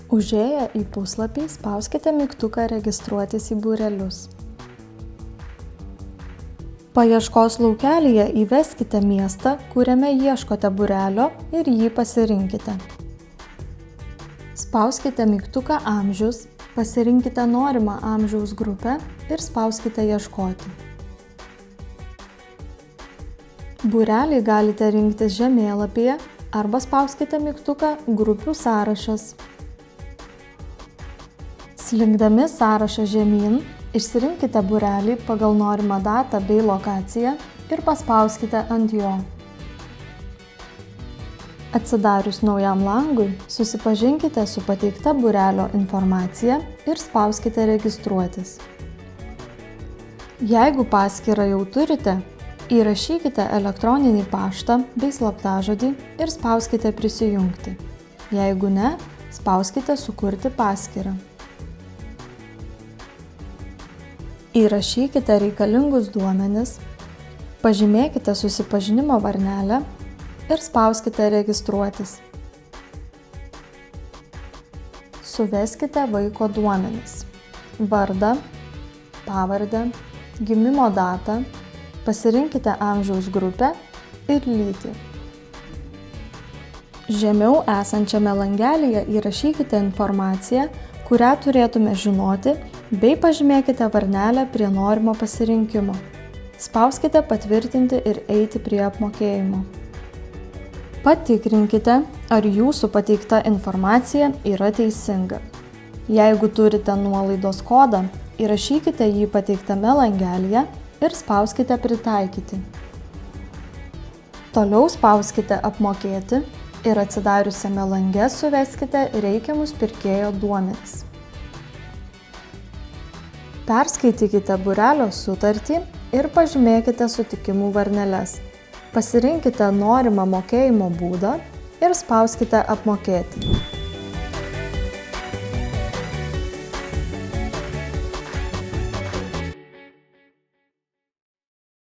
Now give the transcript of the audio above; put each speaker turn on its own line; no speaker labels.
Užėję į puslapį, spauskite mygtuką Registruotis į būrelius. Paieškos laukelyje įveskite miestą, kuriame ieškote būrelio ir jį pasirinkite. Spauskite mygtuką Amžius, pasirinkite norimą amžiaus grupę ir spauskite Ieškoti. Būrelį galite rinktis žemėlapyje arba spauskite mygtuką Grupių sąrašas. Slinkdami sąrašą žemyn, išsirinkite būrelį pagal norimą datą bei lokaciją ir paspauskite ant jo. Atsidarius naujam langui, susipažinkite su pateikta būrelio informacija ir spauskite Registruotis. Jeigu paskyrą jau turite, įrašykite elektroninį paštą bei slaptažodį ir spauskite Prisijungti. Jeigu ne, spauskite Sukurti paskyrą. Įrašykite reikalingus duomenis, pažymėkite susipažinimo varnelę ir spauskite Registruotis. Suveskite vaiko duomenis: vardą, pavardę, gimimo datą, pasirinkite amžiaus grupę ir lytį. Žemiau esančiame langelyje įrašykite informaciją, kurią turėtume žinoti, bei pažymėkite varnelę prie norimo pasirinkimo. Spauskite Patvirtinti ir eiti prie apmokėjimo. Patikrinkite, ar jūsų pateikta informacija yra teisinga. Jeigu turite nuolaidos kodą, įrašykite jį pateiktame langelyje ir spauskite Pritaikyti. Toliau spauskite Apmokėti ir atsidariusiame lange suveskite reikiamus pirkėjo duomenis. Perskaitykite būrelio sutartį ir pažymėkite sutikimų varneles. Pasirinkite norimą mokėjimo būdą ir spauskite Apmokėti.